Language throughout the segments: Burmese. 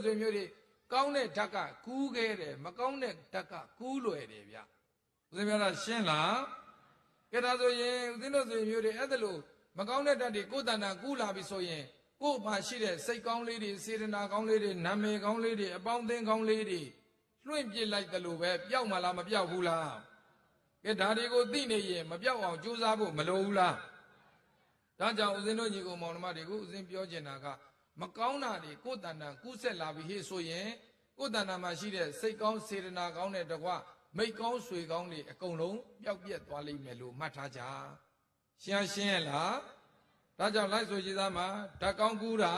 တို့ဆွေမျိုးတွေကောင်းတဲ့ဓာတ်ကကူးခဲ့တယ်မကောင်းတဲ့ဓာတ်ကကူးလွယ်တယ်ဗျဦးဇင်းပြောတာရှင်းလားကဲဒါဆိုရင်ဦးဇင်းတို့ဆွေမျိုးတွေအဲ့ဒါလို့မကောင်းတဲ့ဓာတ်တွေကိုယ်တဏ္ဍာကူးလာပြီဆိုရင်ကိုယ်မှာရှိတဲ့စိတ်ကောင်းလေးတွေစေတနာကောင်းလေးတွေနာမည်ကောင်းလေးတွေအပေါင်းအသင်းကောင်းလေးတွေလွှင့်ပြစ်လိုက်တယ်လို့ပဲပျောက်မှလားမပျောက်ဘူးလားကဲဒါတွေကိုသိနေရင်မပျောက်အောင်ကြိုးစားဖို့မလိုဘူးလားဒါကြောင့်ဦးဇင်းတို့ညီကောင်မောင်နှမတွေကိုဦးဇင်းပြောချင်တာကမကောင်းတာတွေကိုယ်တဏ္ဍာကူးဆက်လာပြီဟေ့ဆိုရင်ကိုယ်တဏ္ဍာမှာရှိတဲ့စိတ်ကောင်းစေတနာကောင်းတဲ့တကွမိတ်ကောင်းဆွေကောင်းတွေအကုန်လုံးပျောက်ပြက်သွားလိမ့်မယ်လို့မှတ်ထားကြရှင်းရဲ့လားဒါကြောင့်လိုက်ဆိုကြည်သားမှာဓာတ်ကောင်းကူးတာ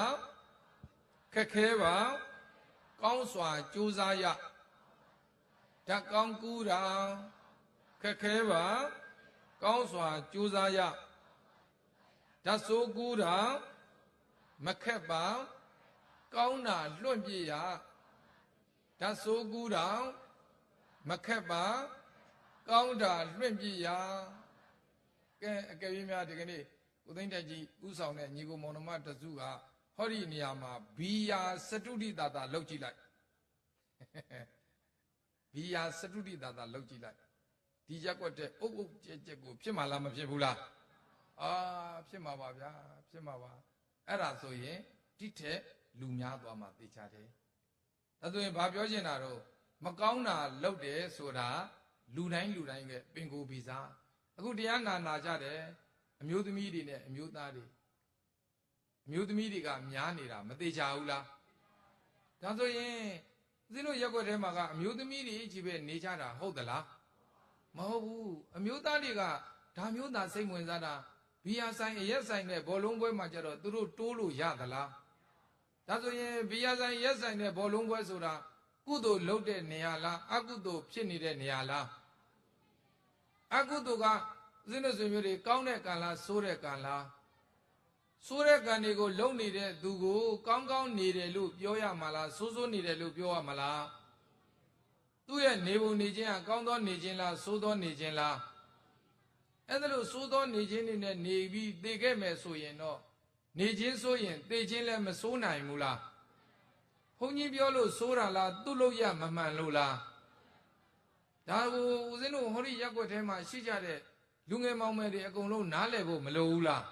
ခက်ခဲပါကောင်းစွာကြိုးစားရဓာတ်ကောင်းကူးတာခက်ခဲပါကောင်းစွာကြိုးစားရဓာတ်ဆိုးကူးတာမခက်ပါကောင်းတာလွှင့်ပြရဓာတ်ဆိုးကူးတာမခက်ပါကောင်းတာလွှင့်ပြရကဲအကယ်၍များဒီကနေ့ဦးသိန်းတက်ကြီးဥဆောင်တဲ့ညီကိုမောင်နှမတစုကဟောဒီနေရာမှာဘီယာစတုတိတာတာလောက်ကြည့်လိုက်ဘီယာစတုတိတာတာလောက်ကြည့်လိုက်ဒီရက်ွက်တဲ့အုပ်အုပ်ကျက်ကျက်ကိုဖြစ်မှာလားမဖြစ်ဘူးလားအာဖြစ်မှာပါဗျာဖြစ်မှာပါအဲ့ဒါဆိုရင်ဒီထက်လူများသွားမှသိချတယ်ဒါဆိုရင်ဘာပြောချင်တာတော့မကောင်းတာလုပ်တယ်ဆိုတာလူတိုင်းကပင်ကိုယ်ဗီဇာအခုတရားနာကြတယ်အမျိုးသမီးတွေနဲ့အမျိုးသားတွေအမျိုးသမီးတွေကများနေတာမသေးချဘူးလားဒါဆိုရင်ဦးဇင်းတို့ရက်ွက်ထဲမှာကအမျိုးသမီးတွေကြီးပဲနေကြတာဟုတ်သလားမဟုတ်ဘူးအမျိုးသားတွေကဒါမျိုးသာစိတ်ဝင်စားတာဘီယာဆိုင်အရက်ဆိုင်နဲ့ဘောလုံးပွဲမှာကြတော့သူတို့တိုးလို့ရသလားဒါဆိုရင်ဘီယာဆိုင်ရက်ဆိုင်နဲ့ဘောလုံးပွဲဆိုတာကုသိုလ်လုပ်တဲ့နေရာလားအကုသိုလ်ဖြစ်နေတဲ့နေရာလားအကုသိုလ်ကဦးဇင်းတို့ဆွေမျိုးတွေကောင်းတဲ့ကံလားဆိုးတဲ့ကံလားဆိုးတဲ့ကံတွေကိုလုံနေတဲ့သူကိုကောင်းကောင်းနေတယ်လို့ပြောရမှာလားဆိုးဆိုးနေတယ်လို့ပြောရမှာလားသူ့ရဲ့နေပုံနေခြင်းကကောင်းသောနေခြင်းလားဆိုးသောနေခြင်းလားအဲ့ဒါလို့ဆိုးသောနေခြင်းတွေနဲ့နေပြီးသိခဲ့မယ်ဆိုရင်တော့နေခြင်းဆိုရင်သိခြင်းလည်းမဆိုးနိုင်ဘူးလားဘုန်းကြီးပြောလို့ဆိုးတာလားသူ့လို့ရမမှန်လို့လားဒါကိုဦးဇင်းတို့ဟောဒီရက်ွက်ထဲမှာရှိကြတဲ့လူငယ်မောင်မယ်တွေအကုန်လုံးနားလည်ဖို့မလိုဘူးလား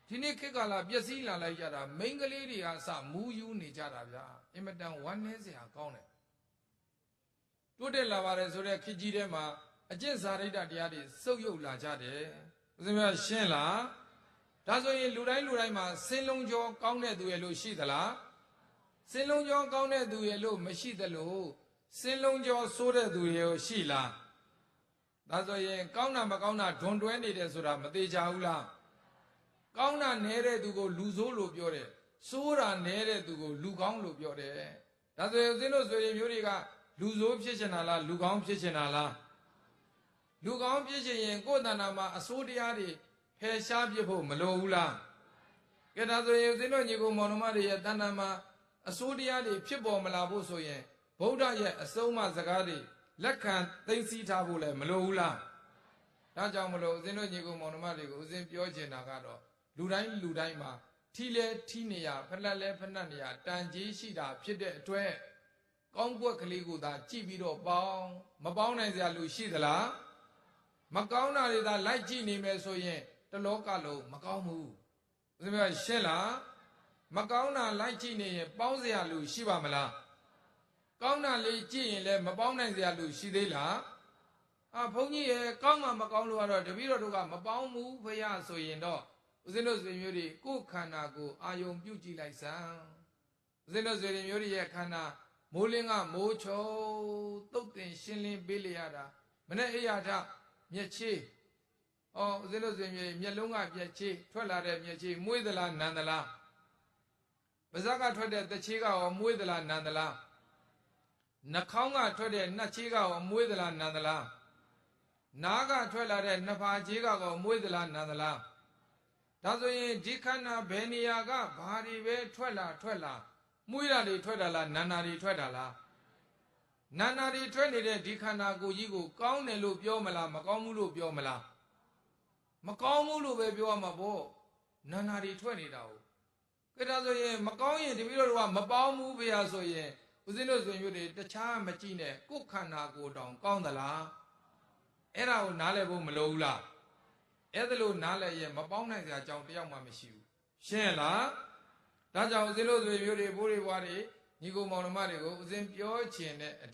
ဒီနေ့ခေတ်ကာလပျက်စီးလာလိုက်ကြတာမိန်းကလေးတွေကအစမူးယူနေကြတာဗျာအင်မတန်ဝမ်းနည်းစရာကောင်းတယ်တိုးတက်လာပါတယ်ဆိုတဲ့ခေတ်ကြီးထဲမှာအကျင့်စာရိတ္တတရားတွေစုပ်ယုပ်လာကြတယ်ဦးဇင်းများရှင်းလားဒါဆိုရင်လူတိုင်းမှာစင်လုံးကျော်ကောင်းတဲ့သူရဲ့လို့ရှိသလားစင်လုံးကျော်ကောင်းတဲ့သူရဲ့လို့မရှိသလို့စင်လုံးကျော်ဆိုးတဲ့သူရဲ့ရှိလားဒါဆိုရင်ကောင်းတာမကောင်းတာဒွန်တွဲနေတယ်ဆိုတာမသေးချဘူးလားကောင်းတာနဲတဲ့သူကိုလူဆိုးလို့ပြောတယ်ဆိုးတာနဲတဲ့သူကိုလူကောင်းလို့ပြောတယ်ဒါဆိုရင်ဦးဇင်းတို့ဆွေမျိုးတွေကလူဆိုးဖြစ်ချင်တာလားလူကောင်းဖြစ်ချင်တာလားလူကောင်းဖြစ်ချင်ရင်ကိုယ်တဏ္ဍာမှာအစိုးတရားတွေဖယ်ရှားပြဖို့မလိုဘူးလားကဲဒါဆိုရင်ဦးဇင်းတို့ညီကိုမောင်နှမတွေရဲ့တဏ္ဍာမှာအစိုးတရားတွေဖြစ်ပေါ်မလာဖို့ဆိုရင်ဗုဒ္ဓရဲ့အဆုံးအမစကားတွေလက်ခံသိသိထားဖို့လည်းမလိုဘူးလားဒါကြောင့်မလို့ဦးဇင်းတို့ညီကိုမောင်နှမတွေကိုဦးဇင်းပြောချင်တာကတော့လူတိုင်းမှာထီလဲထီနေရဖလက်လဲဖနက်နေရတန်ကြီးရှိတာဖြစ်တဲ့အတွက်ကောင်းကွက်ကလေးကိုသာကြည့်ပြီးတော့ပေါင်းမပေါင်းနိုင်စရာလူရှိသလားမကောင်းတာတွေသာလိုက်ကြည့်နေမယ်ဆိုရင်တလောကလုံးမကောင်းဘူးဦးဇင်းပြောရှင်းလားမကောင်းတာလိုက်ကြည့်နေရင်ပေါင်းစရာလူရှိပါမလားကောင်းတာလေးကြည့်ရင်လည်းမပေါင်းနိုင်စရာလူရှိသေးလားဘုန်းကြီးရဲ့ကောင်းမှမကောင်းလို့ကတော့တပည့်တော်တို့ကမပေါင်းဘူးဖရာဆိုရင်တော့ဦးဇင်းတို့ဆွေမျိုးတွေကိုယ်ခန္ဓာကိုအာယုံပြုကြည့်လိုက်စမ်းဦးဇင်းတို့ဆွေမျိုးတွေရဲ့ခန္ဓာမိုးလင်းကမိုးချုံတုတ်တင်ရှင်းလင်းပေးလေရတာမနဲ့အိယာထမျက်ချေးဦးဇင်းတို့ဆွေမျိုးမျက်လုံးကမျက်ချေးထွက်လာတဲ့မျက်ချေးမွေးသလားနံသလားပါးစပ်ကထွက်တဲ့တစ်ချေးကရောမွေးသလားနံသလားနှာခေါင်းကထွက်တဲ့နှက်ချေးကရောမွေးသလားနံသလားနားကထွက်လာတဲ့နှဖာချေးကရောမွေးသလားနံသလားဒါဆိုရင်ဒီခန္ဓာဘယ်နေရာကဘာတွေပဲထွက်လာမွေးတာတွေထွက်တာလားနန္နာတွေထွက်တာလားနန္နာတွေထွက်နေတဲ့ဒီခန္ဓာကိုယ်ကြီးကိုကောင်းတယ်လို့ပြောမလားမကောင်းဘူးလို့ပြောမလားမကောင်းဘူးလို့ပဲပြောရမှာပေါ့နန္နာတွေထွက်နေတာကိုက ကဲဒါဆိုရင်မကောင်းရင်တပည့်တော်တို့ကမပေါင်းဘူးဖေရဆိုရင်ဦးဇင်းတို့ဆိုရင်မျိုးတွေတခြားမကြည့်နဲ့ကိုယ်ခန္ဓာကိုယ်တောင်ကောင်းသလားအဲ့ဒါကိုနားလည်ဖို့မလိုဘူးလားအဲ့ဒါလို့နားလည်ရင်မပေါင်းနိုင်စရာအကြောင်းတယောက်မှမရှိဘူးရှင်းလားဒါကြောင့်ဦးဇင်းတို့ဆိုရင်မျိုးတွေဘိုးတွေဘွားတွေညီကိုမောင်နှမတွေကိုဦးဇင်းပြောချင်တဲ့အ